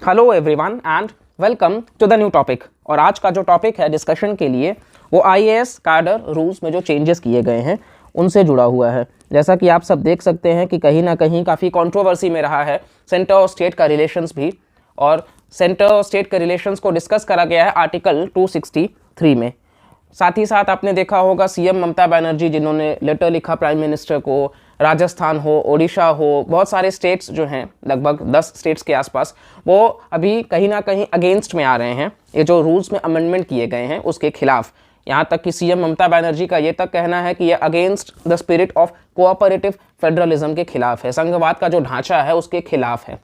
Hello everyone and welcome to the new topic. और आज का जो टॉपिक है डिस्कशन के लिए वो आईएएस कैडर रूल्स में जो चेंजेस किए गए हैं उनसे जुड़ा हुआ है। जैसा कि आप सब देख सकते हैं कि कहीं ना कहीं काफ़ी कंट्रोवर्सी में रहा है सेंटर और स्टेट का रिलेशंस भी, और सेंटर और स्टेट के रिलेशंस को डिस्कस करा गया है आर्टिकल 263 में। साथ ही साथ आपने देखा होगा सीएम ममता बनर्जी जिन्होंने लेटर लिखा प्राइम मिनिस्टर को, राजस्थान हो, ओडिशा हो, बहुत सारे स्टेट्स जो हैं लगभग 10 स्टेट्स के आसपास, वो अभी कहीं ना कहीं अगेंस्ट में आ रहे हैं ये जो रूल्स में अमेंडमेंट किए गए हैं उसके खिलाफ। यहाँ तक कि सीएम ममता बनर्जी का ये तक कहना है कि ये against the spirit of cooperative federalism के खिलाफ है, संघवाद का जो ढांचा है उसके खिलाफ है।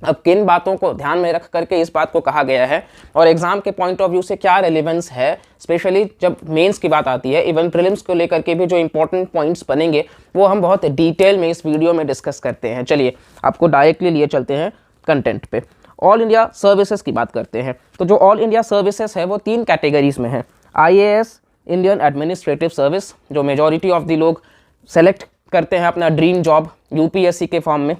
अब किन बातों को ध्यान में रख करके इस बात को कहा गया है और एग्जाम के पॉइंट ऑफ व्यू से क्या रेलेवेंस है, स्पेशली जब मेंस की बात आती है, इवन प्रीलिम्स को लेकर के भी जो इंपॉर्टेंट पॉइंट्स बनेंगे वो हम बहुत डिटेल में इस वीडियो में डिस्कस करते हैं। चलिए आपको डायरेक्टली लिए चलते हैं कंटेंट पे। ऑल इंडिया सर्विसेज की बात करते हैं। तो जो ऑल इंडिया सर्विसेज है वो 3 कैटेगरीज में है। आईएएस, इंडियन एडमिनिस्ट्रेटिव सर्विस, जो मेजॉरिटी ऑफ द लोग सेलेक्ट करते हैं अपना ड्रीम जॉब यूपीएससी के फॉर्म में।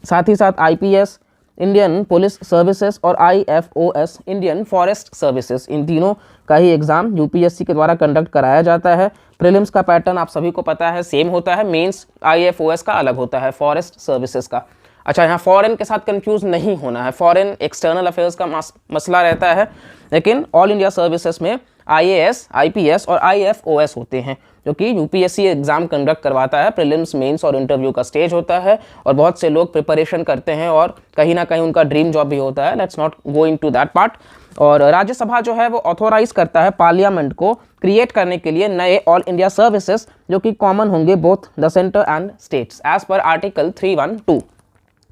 साथ ही साथ आईपीएस, इंडियन पुलिस सर्विसेज, और आईएफओएस, इंडियन फॉरेस्ट सर्विसेज, इन तीनों का ही एग्जाम यूपीएससी के द्वारा कंडक्ट कराया जाता है। प्रीलिम्स का पैटर्न आप सभी को पता है सेम होता है, मेंस आईएफओएस का अलग होता है, फॉरेस्ट सर्विसेज का। अच्छा, यहाँ फॉरेन के साथ कंफ्यूज नहीं होना है, फॉरेन एक्सटर्नल अफेयर्स का मसला रहता है, लेकिन ऑल इंडिया सर्विसेज में आईएएस, आईपीएस और आईएफओएस होते हैं जो कि यूपीएससी एग्जाम कंडक्ट करवाता है। प्रीलिम्स, मेंस और इंटरव्यू का स्टेज होता है और बहुत से लोग प्रिपरेशन करते हैं और कहीं ना कहीं उनका ड्रीम जॉब भी होता है। Let's not go into that part. और राज्यसभा जो है वो ऑथोराइज करता है पार्लियामेंट को क्रिएट करने के लिए नए ऑल इंडिया सर्विसेज जो कि कॉमन होंगे both the centre and states as per article 312।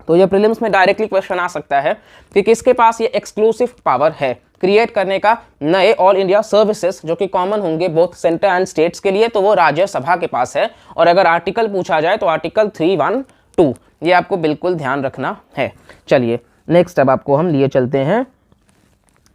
तो ये प्रीलिम्स में डायरेक्टली क्वेश्चन आ सकता है कि किसके पास ये एक्सक्लूसिव पावर है क्रिएट करने का नए ऑल इंडिया सर्विसेज जो कि कॉमन होंगे बोथ सेंटर एंड स्टेट्स के लिए। तो वो राज्यसभा के पास है। और अगर आर्टिकल पूछा जाए तो आर्टिकल 312, ये आपको बिल्कुल ध्यान रखना है। चलिए नेक्स्ट अब आपको हम लिए चलते हैं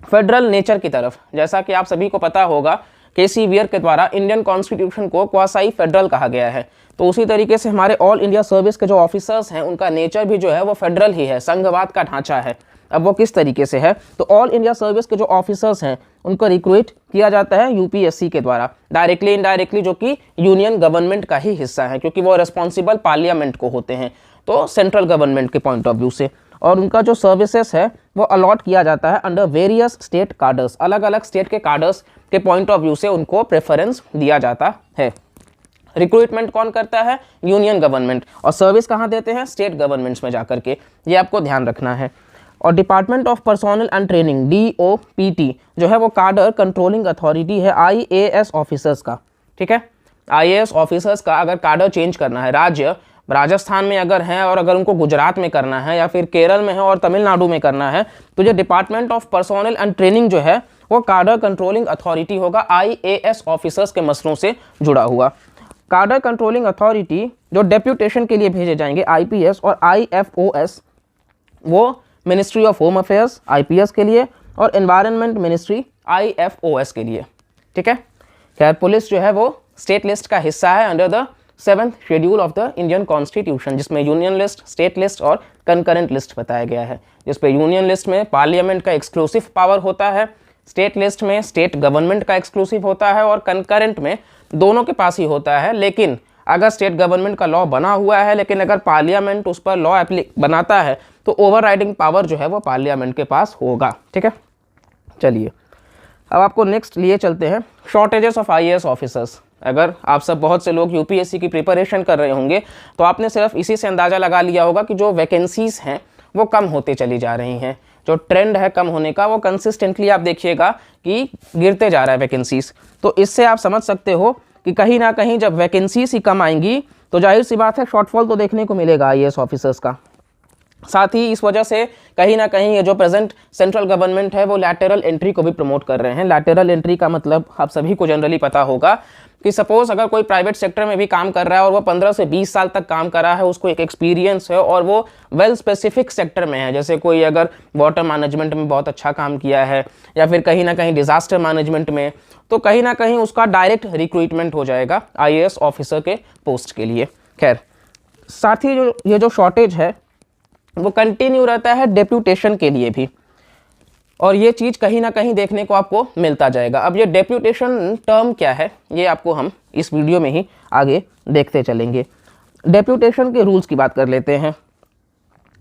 फेडरल नेचर की तरफ। जैसा कि आप सभी को पता होगा केसी वियर के द्वारा इंडियन कॉन्स्टिट्यूशन को क्वासाई फेडरल कहा गया है। तो उसी तरीके से हमारे ऑल इंडिया सर्विस के जो ऑफिसर्स हैं उनका नेचर भी जो है वो फेडरल ही है, संघवाद का ढांचा है। अब वो किस तरीके से है, तो ऑल इंडिया सर्विस के जो ऑफिसर्स हैं उनको रिक्रूट किया जाता है यूपीएससी के द्वारा डायरेक्टली इनडायरेक्टली, जो कि यूनियन गवर्नमेंट का ही हिस्सा है क्योंकि वो रिस्पॉन्सिबल पार्लियामेंट को होते हैं, तो सेंट्रल गवर्नमेंट के पॉइंट ऑफ व्यू से। और उनका जो सर्विसेज है वो अलॉट किया जाता है अंडर वेरियस स्टेट कार्डर्स, अलग अलग स्टेट के कार्डर्स के पॉइंट ऑफ व्यू से उनको प्रेफरेंस दिया जाता है। रिक्रूटमेंट कौन करता है, यूनियन गवर्नमेंट, और सर्विस कहाँ देते हैं, स्टेट गवर्नमेंट्स में जाकर के, ये आपको ध्यान रखना है। और department of personnel and training DOPT जो है वो कार्डर कंट्रोलिंग अथॉरिटी है आईएएस ऑफिसर्स का। ठीक है, आईएएस ऑफिसर्स का अगर कार्डर चेंज करना है, राज्य राजस्थान में अगर है और अगर उनको गुजरात में करना है या फिर केरल में है और तमिलनाडु में करना है, तो ये department of personnel and training जो है वो कार्डर कंट्रोलिंग अथॉरिटी होगा आईएएस ऑफिसर्स के मसलों से जुड़ा हुआ। कार्डर कंट्रोलिंग अथॉरिटी जो डेप्यूटेशन के लिए भेजे जाएंगे आईपीएस और आईएफओएस, वो ministry of home affairs IPS के लिए और एनवायरनमेंट मिनिस्ट्री आईएफओएस के लिए। ठीक है, खैर पुलिस जो है वो स्टेट लिस्ट का हिस्सा है under the 7th schedule of the Indian constitution, जिसमें यूनियन लिस्ट, स्टेट लिस्ट और कंकरेंट लिस्ट बताया गया है। जिसपे यूनियन लिस्ट में पार्लियामेंट का एक्सक्लूसिव पावर होता है, स्टेट लिस्ट में स्टेट गवर्नमेंट का एक्सक्लूसिव होता है और कंकरेंट में दोनों के पास ही होता है। लेकिन अगर स्टेट गवर्नमेंट का लॉ बना हुआ है लेकिन अगर पार्लियामेंट उस पर लॉ बनाता है तो ओवरराइडिंग पावर जो है वो पार्लियामेंट के पास होगा। ठीक है, चलिए अब आपको नेक्स्ट लिए चलते हैं शॉर्टेजेस ऑफ आईएएस ऑफिसर्स। अगर आप सब बहुत से लोग यूपीएससी की प्रिपरेशन कर रहे होंगे तो आपने सिर्फ इसी से अंदाज़ा लगा लिया होगा कि जो वैकेंसीज हैं वो कम होते चली जा रही हैं, जो ट्रेंड है कम होने का वो कंसिस्टेंटली आप देखिएगा कि गिरते जा रहा है वैकेंसीज। तो इससे आप समझ सकते हो कि कहीं ना कहीं जब वैकेंसीज ही कम आएंगी तो जाहिर सी बात है शॉर्टफॉल तो देखने को मिलेगा आईएएस ऑफिसर्स का। साथ ही इस वजह से कहीं ना कहीं ये जो प्रेजेंट सेंट्रल गवर्नमेंट है वो लैटरल एंट्री को भी प्रमोट कर रहे हैं। लैटरल एंट्री का मतलब आप सभी को जनरली पता होगा कि सपोज अगर कोई प्राइवेट सेक्टर में भी काम कर रहा है और वो 15 से 20 साल तक काम कर रहा है, उसको एक एक्सपीरियंस है और वो वेल स्पेसिफिक सेक्टर में है, जैसे कोई अगर वाटर मैनेजमेंट में बहुत अच्छा काम किया है या फिर कहीं ना कहीं डिजास्टर मैनेजमेंट में, तो कहीं ना कहीं उसका डायरेक्ट रिक्रूटमेंट हो जाएगा आईएएस ऑफिसर के पोस्ट के लिए। खैर साथ ही ये जो शॉर्टेज है वो कंटिन्यू रहता है डेप्यूटेशन के लिए भी, और ये चीज़ कहीं ना कहीं देखने को आपको मिलता जाएगा। अब ये डेप्यूटेशन टर्म क्या है, ये आपको हम इस वीडियो में ही आगे देखते चलेंगे। डेप्यूटेशन के रूल्स की बात कर लेते हैं।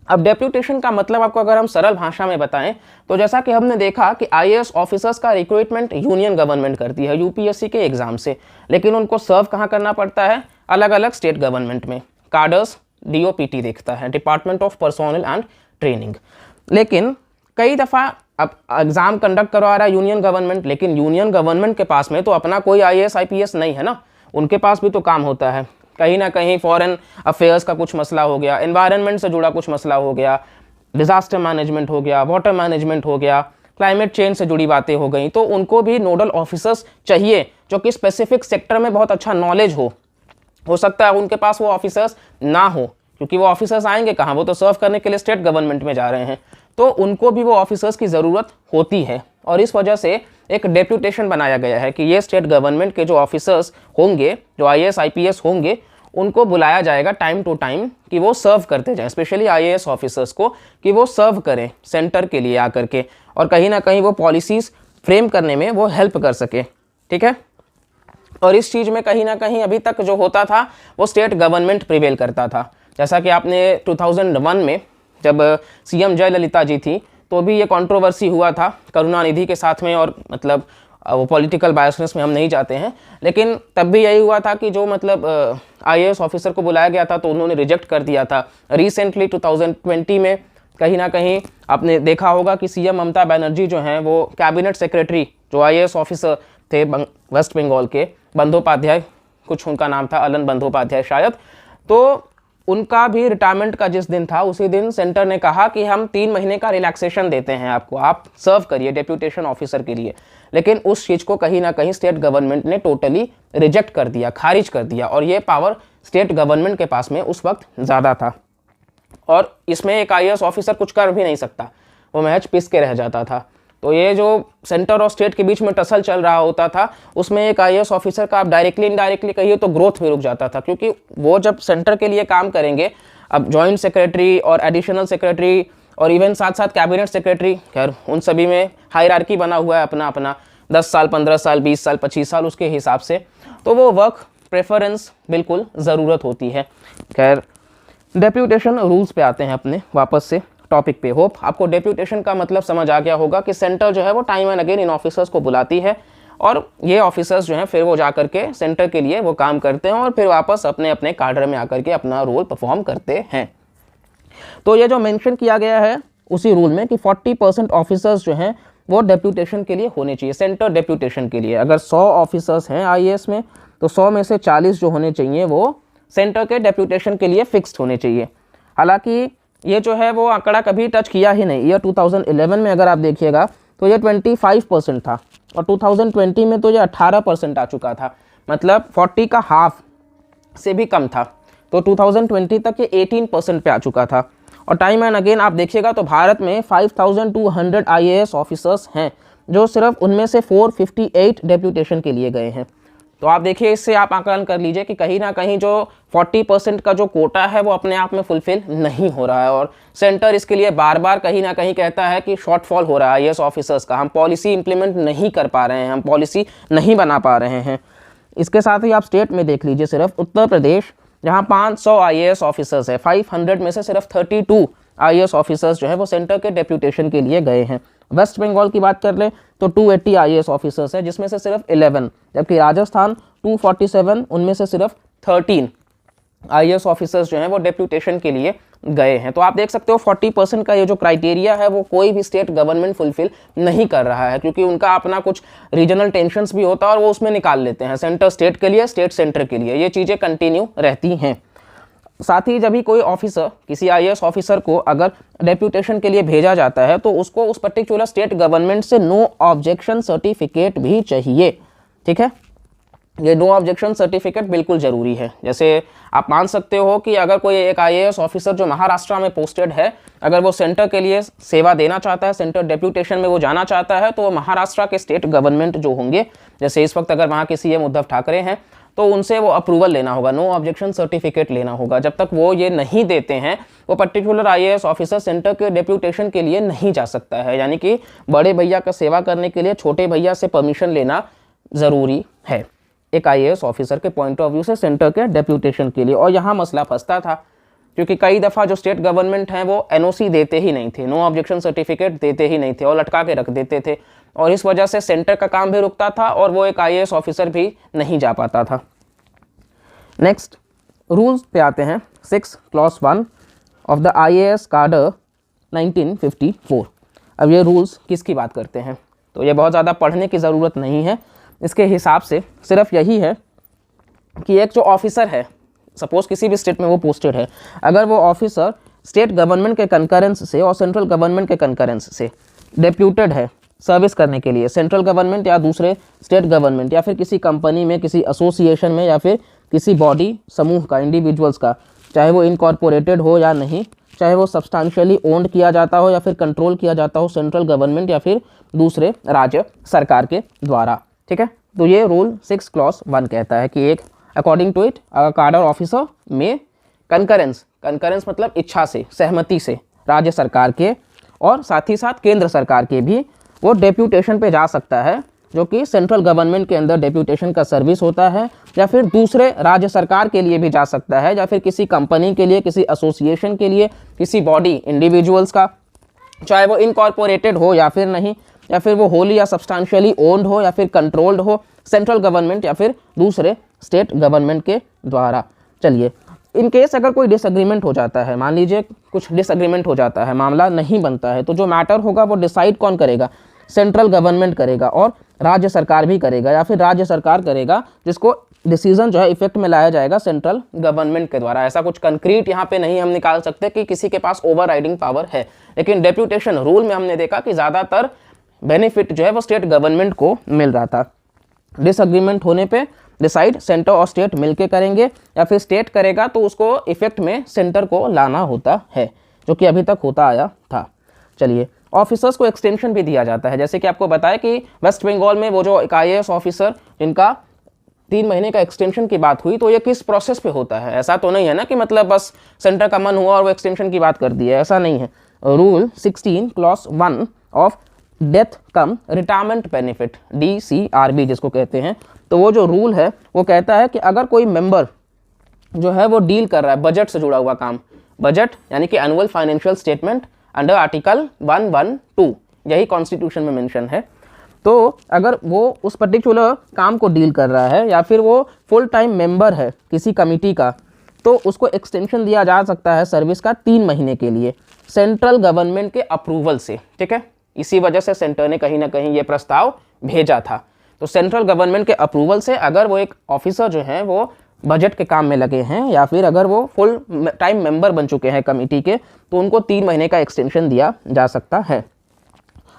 अब डेप्यूटेशन का मतलब आपको अगर हम सरल भाषा में बताएं तो जैसा कि हमने देखा कि आईएएस ऑफिसर्स का रिक्रूटमेंट यूनियन गवर्नमेंट करती है यूपीएससी के एग्जाम से, लेकिन उनको सर्व कहाँ करना पड़ता है, अलग अलग स्टेट गवर्नमेंट में। कार्डर्स डीओपीटी देखता है, department of personnel and training. लेकिन कई दफ़ा अब एग्जाम कंडक्ट करवा रहा है यूनियन गवर्नमेंट, लेकिन यूनियन गवर्नमेंट के पास में तो अपना कोई आईएएस आईपीएस नहीं है ना, उनके पास भी तो काम होता है। कहीं ना कहीं फॉरेन अफेयर्स का कुछ मसला हो गया, एनवायरनमेंट से जुड़ा कुछ मसला हो गया, डिजास्टर मैनेजमेंट हो गया, वाटर मैनेजमेंट हो गया, क्लाइमेट चेंज से जुड़ी बातें हो गई, तो उनको भी नोडल ऑफिसर्स चाहिए जो कि स्पेसिफिक सेक्टर में बहुत अच्छा नॉलेज हो सकता है उनके पास वो ऑफिसर्स ना हो, क्योंकि वो ऑफिसर्स आएंगे कहाँ, वो तो सर्व करने के लिए स्टेट गवर्नमेंट में जा रहे हैं, तो उनको भी वो ऑफिसर्स की ज़रूरत होती है। और इस वजह से एक डेप्यूटेशन बनाया गया है कि ये स्टेट गवर्नमेंट के जो ऑफिसर्स होंगे, जो आईएएस आईपीएस होंगे, उनको बुलाया जाएगा टाइम टू टाइम कि वो सर्व करते जाएं, स्पेशली आईएएस ऑफिसर्स को, कि वो सर्व करें सेंटर के लिए आकर के, और कहीं ना कहीं वो पॉलिसीज़ फ्रेम करने में वो हेल्प कर सके। ठीक है, और इस चीज़ में कहीं ना कहीं अभी तक जो होता था वो स्टेट गवर्नमेंट प्रिवेल करता था। जैसा कि आपने 2001 में जब सीएम जयललिता जी थी तो भी ये कंट्रोवर्सी हुआ था करुणानिधि के साथ में, और मतलब वो पॉलिटिकल बायसनेस में हम नहीं जाते हैं, लेकिन तब भी यही हुआ था कि जो मतलब आईएएस ऑफिसर को बुलाया गया था तो उन्होंने रिजेक्ट कर दिया था। रिसेंटली 2020 में कहीं ना कहीं आपने देखा होगा कि सीएम ममता बनर्जी जो हैं वो कैबिनेट सेक्रेटरी जो आईएएस ऑफिसर थे वेस्ट बंगाल के, बंदोपाध्याय कुछ उनका नाम था, अलन बंदोपाध्याय शायद, तो उनका भी रिटायरमेंट का जिस दिन था उसी दिन सेंटर ने कहा कि हम 3 महीने का रिलैक्सेशन देते हैं आपको, आप सर्व करिए डेप्यूटेशन ऑफिसर के लिए। लेकिन उस चीज़ को कहीं ना कहीं स्टेट गवर्नमेंट ने टोटली रिजेक्ट कर दिया, खारिज कर दिया, और ये पावर स्टेट गवर्नमेंट के पास में उस वक्त ज़्यादा था, और इसमें एक आईएएस ऑफिसर कुछ कर भी नहीं सकता, वो महज पिस के रह जाता था। तो ये जो सेंटर और स्टेट के बीच में टसल चल रहा होता था, उसमें एक आईएएस ऑफिसर का आप डायरेक्टली इनडायरेक्टली कहिए तो ग्रोथ भी रुक जाता था, क्योंकि वो जब सेंटर के लिए काम करेंगे, अब जॉइंट सेक्रेटरी और एडिशनल सेक्रेटरी और इवन साथ साथ कैबिनेट सेक्रेटरी, खैर उन सभी में हायरार्की बना हुआ है अपना अपना, 10 साल 15 साल 20 साल 25 साल उसके हिसाब से, तो वो वर्क प्रेफरेंस बिल्कुल ज़रूरत होती है। खैर डेप्यूटेशन रूल्स पे आते हैं अपने वापस से टॉपिक पे। होप आपको डेप्यूटेशन का मतलब समझ आ गया होगा कि सेंटर जो है वो time and again in officers को बुलाती है, और ये ऑफिसर्स जो हैं फिर वो जा करके सेंटर के लिए वो काम करते हैं और फिर वापस अपने अपने कार्डर में आकर के अपना रोल परफॉर्म करते हैं। तो ये जो मेंशन किया गया है उसी रूल में कि 40% ऑफिसर्स जो हैं वो डेप्यूटेशन के लिए होने चाहिए, सेंटर डेप्यूटेशन के लिए। अगर 100 ऑफिसर्स हैं आईएएस में तो 100 में से 40 जो होने चाहिए वो सेंटर के डेप्यूटेशन के लिए फिक्स्ड होने चाहिए। हालांकि ये जो है वो आंकड़ा कभी टच किया ही नहीं। ईयर 2011 में अगर आप देखिएगा तो ये 25% था, और 2020 में तो ये 18% आ चुका था, मतलब 40 का हाफ से भी कम था। तो 2020 तक ये 18% पे आ चुका था। और टाइम एंड अगेन आप देखिएगा तो भारत में 5200 आईएएस ऑफिसर्स हैं, जो सिर्फ उनमें से 458 डेप्यूटेशन के लिए गए हैं। तो आप देखिए, इससे आप आकलन कर लीजिए कि कहीं ना कहीं जो 40% का जो कोटा है वो अपने आप में फुलफिल नहीं हो रहा है, और सेंटर इसके लिए बार बार कहीं ना कहीं कहता है कि शॉर्टफॉल हो रहा है आईएएस ऑफिसर्स का, हम पॉलिसी इंप्लीमेंट नहीं कर पा रहे हैं, हम पॉलिसी नहीं बना पा रहे हैं। इसके साथ ही आप स्टेट में देख लीजिए, सिर्फ उत्तर प्रदेश जहाँ 500 आईएएस ऑफिसर्स है, 500 में से सिर्फ 32 आईएएस ऑफिसर्स जो है वो सेंटर के डेप्यूटेशन के लिए गए हैं। वेस्ट बंगाल की बात कर लें तो 280 आईएएस ऑफिसर्स हैं, जिसमें से सिर्फ 11, जबकि राजस्थान 247, उनमें से सिर्फ 13 आईएएस ऑफिसर्स जो हैं वो डेप्यूटेशन के लिए गए हैं। तो आप देख सकते हो 40% का ये जो क्राइटेरिया है वो कोई भी स्टेट गवर्नमेंट फुलफिल नहीं कर रहा है, क्योंकि उनका अपना कुछ रीजनल टेंशन्स भी होता है और वो उसमें निकाल लेते हैं, सेंटर स्टेट के लिए, स्टेट सेंटर के लिए, ये चीज़ें कंटिन्यू रहती हैं। साथ ही जब भी कोई ऑफिसर, किसी आईएएस ऑफिसर को अगर डेप्यूटेशन के लिए भेजा जाता है तो उसको उस पर्टिकुलर स्टेट गवर्नमेंट से नो ऑब्जेक्शन सर्टिफिकेट भी चाहिए। ठीक है, ये नो ऑब्जेक्शन सर्टिफिकेट बिल्कुल ज़रूरी है। जैसे आप मान सकते हो कि अगर कोई एक आईएएस ऑफिसर जो महाराष्ट्र में पोस्टेड है, अगर वो सेंटर के लिए सेवा देना चाहता है, सेंटर डेप्यूटेशन में वो जाना चाहता है, तो वो महाराष्ट्र के स्टेट गवर्नमेंट जो होंगे, जैसे इस वक्त अगर वहाँ के सीएम उद्धव ठाकरे हैं, तो उनसे वो अप्रूवल लेना होगा, नो ऑब्जेक्शन सर्टिफिकेट लेना होगा। जब तक वो ये नहीं देते हैं वो पर्टिकुलर IAS ऑफिसर सेंटर के डेप्यूटेशन के लिए नहीं जा सकता है। यानी कि बड़े भैया का सेवा करने के लिए छोटे भैया से परमिशन लेना ज़रूरी है एक IAS ऑफिसर के पॉइंट ऑफ व्यू से सेंटर के डेप्यूटेशन के लिए। और यहाँ मसला फंसता था क्योंकि कई दफ़ा जो स्टेट गवर्नमेंट हैं वो NOC देते ही नहीं थे, नो ऑब्जेक्शन सर्टिफिकेट देते ही नहीं थे और लटका के रख देते थे, और इस वजह से सेंटर का काम भी रुकता था और वो एक IAS ऑफिसर भी नहीं जा पाता था। नेक्स्ट रूल्स पे आते हैं। 6 क्लॉज 1 ऑफ द IAS कार्डर 1954। अब ये रूल्स किसकी बात करते हैं, तो ये बहुत ज़्यादा पढ़ने की ज़रूरत नहीं है। इसके हिसाब से सिर्फ यही है कि एक जो ऑफिसर है, सपोज किसी भी स्टेट में वो पोस्टेड है, अगर वो ऑफिसर स्टेट गवर्नमेंट के कंकरेंस से और सेंट्रल गवर्नमेंट के कंकरेंस से डेप्यूटेड है सर्विस करने के लिए, सेंट्रल गवर्नमेंट या दूसरे स्टेट गवर्नमेंट या फिर किसी कंपनी में, किसी एसोसिएशन में या फिर किसी बॉडी समूह का, इंडिविजुअल्स का, चाहे वो इनकॉर्पोरेटेड हो या नहीं, चाहे वो सब्सटेंशियली ओन्ड किया जाता हो या फिर कंट्रोल किया जाता हो सेंट्रल गवर्नमेंट या फिर दूसरे राज्य सरकार के द्वारा। ठीक है, तो ये रूल 6 क्लॉज 1 कहता है कि एक अकॉर्डिंग टू इट कार्डर ऑफिसर में कंकरेंस मतलब इच्छा से, सहमति से राज्य सरकार के और साथ ही साथ केंद्र सरकार के भी वो डेप्यूटेशन पे जा सकता है, जो कि सेंट्रल गवर्नमेंट के अंदर डेप्यूटेशन का सर्विस होता है, या फिर दूसरे राज्य सरकार के लिए भी जा सकता है, या फिर किसी कंपनी के लिए, किसी एसोसिएशन के लिए, किसी बॉडी, इंडिविजुअल्स का, चाहे वो इनकॉर्पोरेटेड हो या फिर नहीं, या फिर वो होली या सब्सटेंशियली ओन्ड हो या फिर कंट्रोल्ड हो सेंट्रल गवर्नमेंट या फिर दूसरे स्टेट गवर्नमेंट के द्वारा। चलिए, इन केस अगर कोई डिसएग्रीमेंट हो जाता है, मान लीजिए कुछ डिसएग्रीमेंट हो जाता है, मामला नहीं बनता है, तो जो मैटर होगा वो डिसाइड कौन करेगा, सेंट्रल गवर्नमेंट करेगा और राज्य सरकार भी करेगा, या फिर राज्य सरकार करेगा, जिसको डिसीजन जो है इफेक्ट में लाया जाएगा सेंट्रल गवर्नमेंट के द्वारा। ऐसा कुछ कंक्रीट यहाँ पे नहीं हम निकाल सकते कि किसी के पास ओवरराइडिंग पावर है, लेकिन डेप्यूटेशन रूल में हमने देखा कि ज़्यादातर बेनिफिट जो है वो स्टेट गवर्नमेंट को मिल रहा था। डिसएग्रीमेंट होने पे डिसाइड सेंटर और स्टेट मिलके करेंगे, या फिर स्टेट करेगा तो उसको इफेक्ट में सेंटर को लाना होता है, जो कि अभी तक होता आया था। चलिए, ऑफिसर्स को एक्सटेंशन भी दिया जाता है। जैसे कि आपको बताया कि वेस्ट बंगाल में वो जो एक IAS ऑफिसर जिनका 3 महीने का एक्सटेंशन की बात हुई, तो ये किस प्रोसेस पे होता है? ऐसा तो नहीं है ना कि मतलब बस सेंटर का मन हुआ और वो एक्सटेंशन की बात कर दी है, ऐसा नहीं है। Rule 16 clause 1 of death come retirement benefit, DCRB जिसको कहते हैं, तो वो जो रूल है वो कहता है कि अगर कोई मेंबर जो है वो डील कर रहा है बजट से जुड़ा हुआ काम, बजट यानी कि annual financial statement under article 112, यही कॉन्स्टिट्यूशन में मेंशन है, तो अगर वो उस पर्टिकुलर काम को डील कर रहा है या फिर वो फुल टाइम मेंबर है किसी कमिटी का, तो उसको एक्सटेंशन दिया जा सकता है सर्विस का 3 महीने के लिए सेंट्रल गवर्नमेंट के अप्रूवल से। ठीक है, इसी वजह से सेंटर ने कहीं ना कहीं ये प्रस्ताव भेजा था। तो सेंट्रल गवर्नमेंट के अप्रूवल से अगर वो एक ऑफिसर जो है वो बजट के काम में लगे हैं या फिर अगर वो फुल टाइम मेंबर बन चुके हैं कमेटी के, तो उनको 3 महीने का एक्सटेंशन दिया जा सकता है।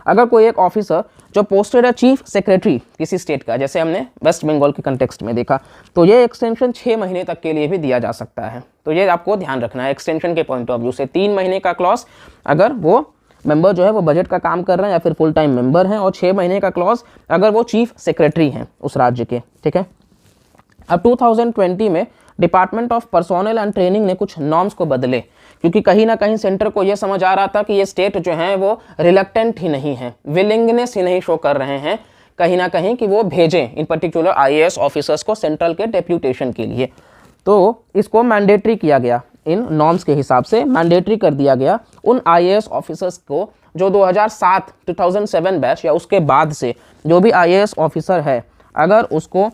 अगर कोई एक ऑफिसर जो पोस्टेड है चीफ सेक्रेटरी किसी स्टेट का, जैसे हमने वेस्ट बंगाल के कंटेक्स्ट में देखा, तो ये एक्सटेंशन 6 महीने तक के लिए भी दिया जा सकता है। तो ये आपको ध्यान रखना है एक्सटेंशन के पॉइंट ऑफ व्यू से। 3 महीने का क्लॉज अगर वो मेंबर जो है वो बजट का काम कर रहे हैं या फिर फुल टाइम मेंबर हैं, और 6 महीने का क्लॉज अगर वो चीफ सेक्रेटरी हैं उस राज्य के। ठीक है, अब 2020 में department of personnel and training ने कुछ नॉर्म्स को बदले, क्योंकि कहीं ना कहीं सेंटर को ये समझ आ रहा था कि ये स्टेट जो हैं वो रिलक्टेंट ही नहीं है, विलिंगनेस ही नहीं शो कर रहे हैं कहीं ना कहीं कि वो भेजें इन पर्टिकुलर IAS ऑफिसर्स को सेंट्रल के डेप्यूटेशन के लिए। तो इसको मैंडेटरी किया गया, इन नॉर्म्स के हिसाब से मैंडेटरी कर दिया गया उन IAS ऑफिसर्स को जो 2007 बैच या उसके बाद से जो भी IAS ऑफिसर है, अगर उसको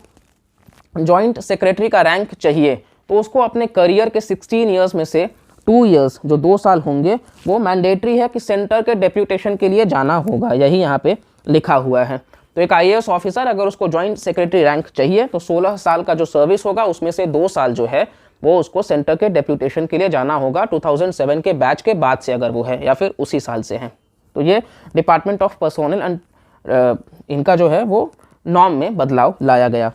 जॉइंट सेक्रेटरी का रैंक चाहिए तो उसको अपने करियर के 16 ईयर्स में से 2 ईयर्स जो 2 साल होंगे वो मैंडेटरी है कि सेंटर के डेप्यूटेशन के लिए जाना होगा, यही यहाँ पे लिखा हुआ है। तो एक IAS ऑफिसर अगर उसको जॉइंट सेक्रेटरी रैंक चाहिए तो 16 साल का जो सर्विस होगा उसमें से 2 साल जो है वो उसको सेंटर के डेप्यूटेशन के लिए जाना होगा 2007 के बैच के बाद से, अगर वो है या फिर उसी साल से है। तो ये डिपार्टमेंट ऑफ पर्सोनल एंड इनका जो है वो नॉर्म में बदलाव लाया गया।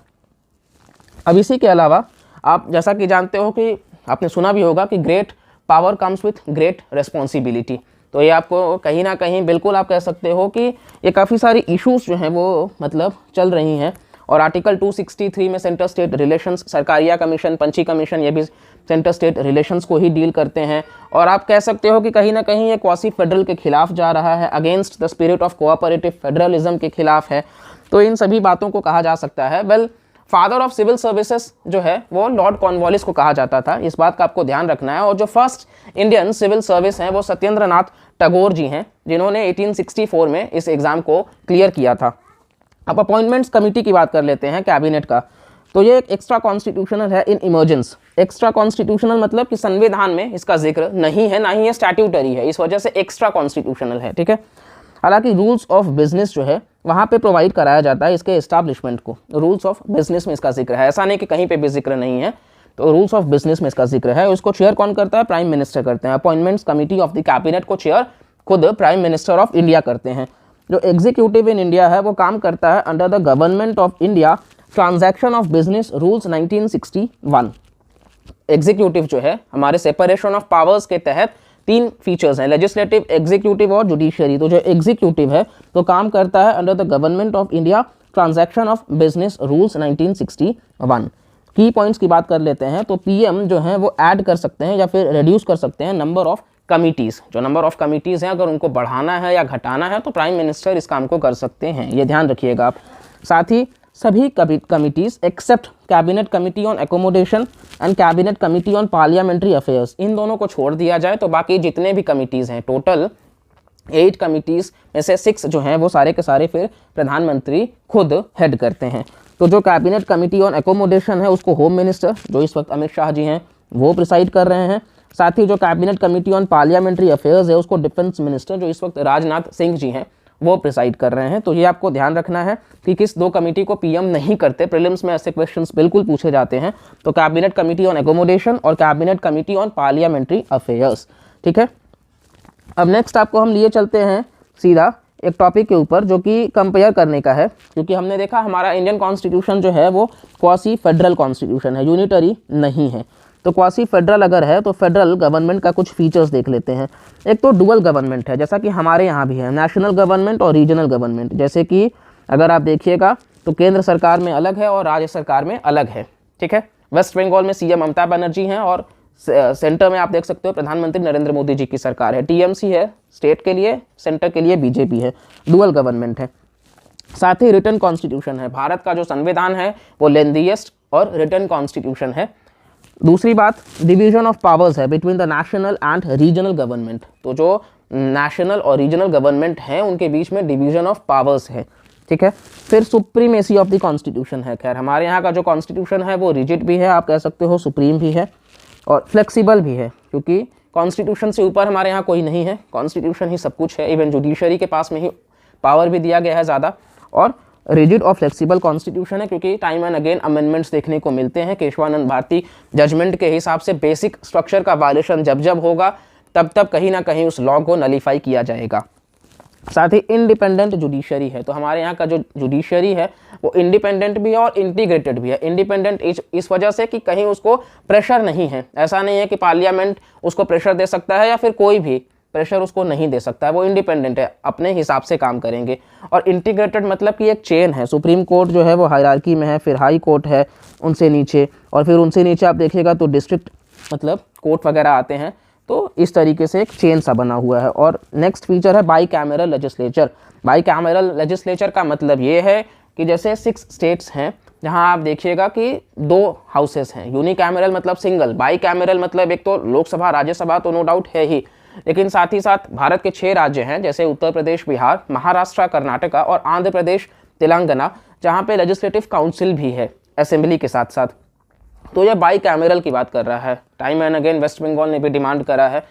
अब इसी के अलावा आप जैसा कि जानते हो कि आपने सुना भी होगा कि great power comes with great responsibility, तो ये आपको कहीं ना कहीं बिल्कुल आप कह सकते हो कि ये काफ़ी सारी इश्यूज जो हैं वो मतलब चल रही हैं और आर्टिकल 263 में centre state relations, Sarkaria commission, Punchhi commission, ये भी सेंटर स्टेट रिलेशंस को ही डील करते हैं। और आप कह सकते हो कि कहीं ना कहीं ये क्वासी फेडरल के खिलाफ जा रहा है, against the spirit of cooperative federalism के खिलाफ है। तो इन सभी बातों को कहा जा सकता है। Well, father of civil services जो है वो लॉर्ड कॉर्नवालिस को कहा जाता था, इस बात का आपको ध्यान रखना है। और जो फर्स्ट इंडियन सिविल सर्विस हैं वो सत्येंद्र नाथ टैगोर जी हैं, जिन्होंने 1864 में इस एग्ज़ाम को क्लियर किया था। अब अपॉइंटमेंट्स कमेटी की बात कर लेते हैं, कैबिनेट का। तो ये एक एक्स्ट्रा कॉन्स्टिट्यूशनल है इन इमरजेंस। एक्स्ट्रा कॉन्स्टिट्यूशनल मतलब कि संविधान में इसका जिक्र नहीं है, ना ही ये स्टैट्यूटरी है, इस वजह से एक्स्ट्रा कॉन्स्टिट्यूशनल है, ठीक है। हालांकि रूल्स ऑफ बिजनेस जो है वहाँ पे प्रोवाइड कराया जाता है इसके एस्टैब्लिशमेंट को। रूल्स ऑफ बिजनेस में इसका जिक्र है, ऐसा नहीं कि कहीं पे भी जिक्र नहीं है। तो रूल्स ऑफ बिजनेस में इसका जिक्र है। इसको चेयर कौन करता है? प्राइम मिनिस्टर करते हैं। Appointments committee of the cabinet को चेयर खुद प्राइम मिनिस्टर ऑफ इंडिया करते हैं। जो एग्जीक्यूटिव इन इंडिया है वो काम करता है under the government of India transaction of business rules 1961। Executive जो है हमारे सेपरेशन ऑफ पावर्स के तहत 3 फीचर्स हैं, लेजिस्लेटिव, एग्जीक्यूटिव और जुडिशियरी। तो जो एग्जीक्यूटिव है तो काम करता है under the government of India transaction of business rules 1961। की पॉइंट्स की बात कर लेते हैं तो पीएम जो है वो ऐड कर सकते हैं या फिर रिड्यूस कर सकते हैं नंबर ऑफ कमिटीज़। जो नंबर ऑफ कमिटीज़ हैं अगर उनको बढ़ाना है या घटाना है तो प्राइम मिनिस्टर इस काम को कर सकते हैं, ये ध्यान रखिएगा आप। साथ ही सभी committees except cabinet committee on accommodation and cabinet committee on parliamentary affairs, इन दोनों को छोड़ दिया जाए तो बाकी जितने भी कमिटीज़ हैं, टोटल 8 कमिटीज़ में से 6 जो हैं वो सारे के सारे फिर प्रधानमंत्री खुद हेड करते हैं। तो जो कैबिनेट कमिटी ऑन एकोमोडेशन है उसको होम मिनिस्टर, जो इस वक्त अमित शाह जी हैं, वो प्रिसाइड कर रहे हैं। साथ ही जो cabinet committee on parliamentary affairs है उसको डिफेंस मिनिस्टर, जो इस वक्त राजनाथ सिंह जी हैं, वो प्रिसाइड कर रहे हैं। तो ये आपको ध्यान रखना है कि किस 2 कमेटी को पीएम नहीं करते। प्रीलिम्स में ऐसे क्वेश्चंस बिल्कुल पूछे जाते हैं। तो कैबिनेट कमेटी ऑन एकोमोडेशन और cabinet committee on parliamentary affairs, ठीक है। अब नेक्स्ट आपको हम लिए चलते हैं सीधा एक टॉपिक के ऊपर जो कि कंपेयर करने का है, क्योंकि हमने देखा हमारा इंडियन कॉन्स्टिट्यूशन जो है वो क्वासी फेडरल कॉन्स्टिट्यूशन है, यूनिटरी नहीं है। तो क्वासी फेडरल अगर है तो फेडरल गवर्नमेंट का कुछ फीचर्स देख लेते हैं। एक तो डुअल गवर्नमेंट है, जैसा कि हमारे यहाँ भी है, नेशनल गवर्नमेंट और रीजनल गवर्नमेंट। जैसे कि अगर आप देखिएगा तो केंद्र सरकार में अलग है और राज्य सरकार में अलग है, ठीक है। वेस्ट बंगाल में सीएम ममता बनर्जी हैं और सेंटर में आप देख सकते हो प्रधानमंत्री नरेंद्र मोदी जी की सरकार है। टीएमसी है स्टेट के लिए, सेंटर के लिए बीजेपी है। डुअल गवर्नमेंट है। साथ ही रिटन कॉन्स्टिट्यूशन है। भारत का जो संविधान है वो लेंथीएस्ट और रिटन कॉन्स्टिट्यूशन है। दूसरी बात, डिवीजन ऑफ पावर्स है between the national and regional government. तो जो नेशनल और रीजनल गवर्नमेंट हैं उनके बीच में डिवीजन ऑफ पावर्स है, ठीक है। फिर सुप्रीमेसी ऑफ द कॉन्स्टिट्यूशन है। खैर हमारे यहाँ का जो कॉन्स्टिट्यूशन है वो रिजिड भी है, आप कह सकते हो सुप्रीम भी है और फ्लेक्सिबल भी है, क्योंकि कॉन्स्टिट्यूशन से ऊपर हमारे यहाँ कोई नहीं है, कॉन्स्टिट्यूशन ही सब कुछ है। इवन जुडिशरी के पास में ही पावर भी दिया गया है ज़्यादा। और रिजिड और फ्लेक्सिबल कॉन्स्टिट्यूशन है क्योंकि टाइम एंड अगेन अमेंडमेंट्स देखने को मिलते हैं। केशवानंद भारती जजमेंट के हिसाब से बेसिक स्ट्रक्चर का वायलेशन जब जब होगा तब तब कहीं ना कहीं उस लॉ को नलीफाई किया जाएगा। साथ ही इंडिपेंडेंट जुडिशरी है। तो हमारे यहाँ का जो जुडिशरी है वो इंडिपेंडेंट भी है और इंटीग्रेटेड भी है। इंडिपेंडेंट इस वजह से कि कहीं उसको प्रेशर नहीं है, ऐसा नहीं है कि पार्लियामेंट उसको प्रेशर दे सकता है या फिर कोई भी प्रेशर उसको नहीं दे सकता है। वो इंडिपेंडेंट है, अपने हिसाब से काम करेंगे। और इंटीग्रेटेड मतलब कि एक चेन है। सुप्रीम कोर्ट जो है वो हायरार्की में है, फिर हाई कोर्ट है उनसे नीचे, और फिर उनसे नीचे आप देखिएगा तो डिस्ट्रिक्ट मतलब कोर्ट वगैरह आते हैं। तो इस तरीके से एक चेन सा बना हुआ है। और नेक्स्ट फीचर है by cameral legislature. By cameral legislature का मतलब ये है कि जैसे 6 स्टेट्स हैं जहां आप देखिएगा कि 2 हाउसेस हैं। यूनिकैमरल मतलब सिंगल, बाई कैमरल मतलब एक तो लोकसभा राज्यसभा तो नो डाउट है ही, लेकिन साथ ही साथ भारत के 6 राज्य हैं जैसे उत्तर प्रदेश, बिहार, महाराष्ट्र, कर्नाटका और आंध्र प्रदेश, तेलंगाना, जहाँ पे लेजिस्लेटिव काउंसिल भी है असेंबली के साथ साथ। तो यह बाई कैमरल की बात कर रहा है। Time and again West Bengal ने भी डिमांड करा है,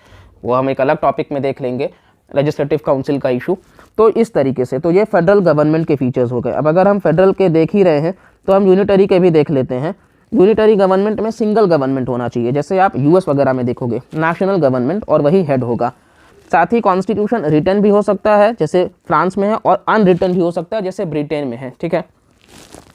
वो हम एक अलग टॉपिक में देख लेंगे, लेजिस्लेटिव काउंसिल का इशू। तो इस तरीके से तो ये फेडरल गवर्नमेंट के फीचर्स हो गए। अब अगर हम फेडरल के देख ही रहे हैं तो हम यूनिटरी के भी देख लेते हैं। यूनिटरी गवर्नमेंट में सिंगल गवर्नमेंट होना चाहिए, जैसे आप यूएस वगैरह में देखोगे नेशनल गवर्नमेंट और वही हेड होगा। साथ ही कॉन्स्टिट्यूशन रिटन भी हो सकता है जैसे फ्रांस में है, और अनरिटन भी हो सकता है जैसे ब्रिटेन में है, ठीक है।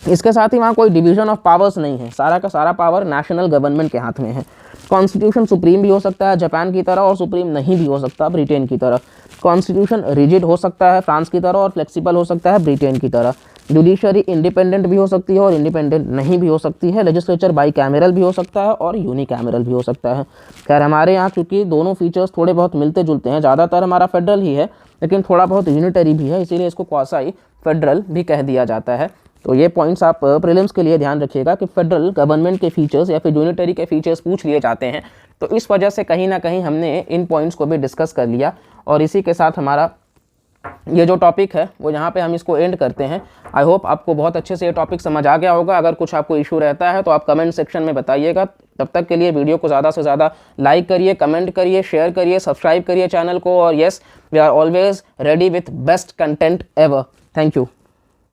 इसके साथ ही वहाँ कोई डिवीजन ऑफ पावर्स नहीं है, सारा का सारा पावर नेशनल गवर्नमेंट के हाथ में है। कॉन्स्टिट्यूशन सुप्रीम भी हो सकता है जापान की तरह और सुप्रीम नहीं भी हो सकता ब्रिटेन की तरह। कॉन्स्टिट्यूशन रिजिड हो सकता है फ्रांस की तरह और फ्लेक्सिबल हो सकता है ब्रिटेन की तरह। जुडिशरी इंडिपेंडेंट भी हो सकती है और इंडिपेंडेंट नहीं भी हो सकती है। लेजिस्लेचर बाई कैमरल भी हो सकता है और यूनिकैमरल भी हो सकता है। खैर हमारे यहाँ चूँकि दोनों फीचर्स थोड़े बहुत मिलते जुलते हैं, ज़्यादातर हमारा फेडरल ही है लेकिन थोड़ा बहुत यूनिटरी भी है, इसीलिए इसको क्वासाई फेडरल भी कह दिया जाता है। तो ये पॉइंट्स आप प्रीलिम्स के लिए ध्यान रखिएगा कि फेडरल गवर्नमेंट के फीचर्स या फिर यूनिटरी के फीचर्स पूछ लिए जाते हैं, तो इस वजह से कहीं ना कहीं हमने इन पॉइंट्स को भी डिस्कस कर लिया। और इसी के साथ हमारा ये जो टॉपिक है वो यहाँ पे हम इसको एंड करते हैं। आई होप आपको बहुत अच्छे से ये टॉपिक समझ आ गया होगा। अगर कुछ आपको इशू रहता है तो आप कमेंट सेक्शन में बताइएगा। तब तक के लिए वीडियो को ज़्यादा से ज़्यादा लाइक करिए, कमेंट करिए, शेयर करिए, सब्सक्राइब करिए चैनल को। और yes, we are always ready with best content ever. Thank you.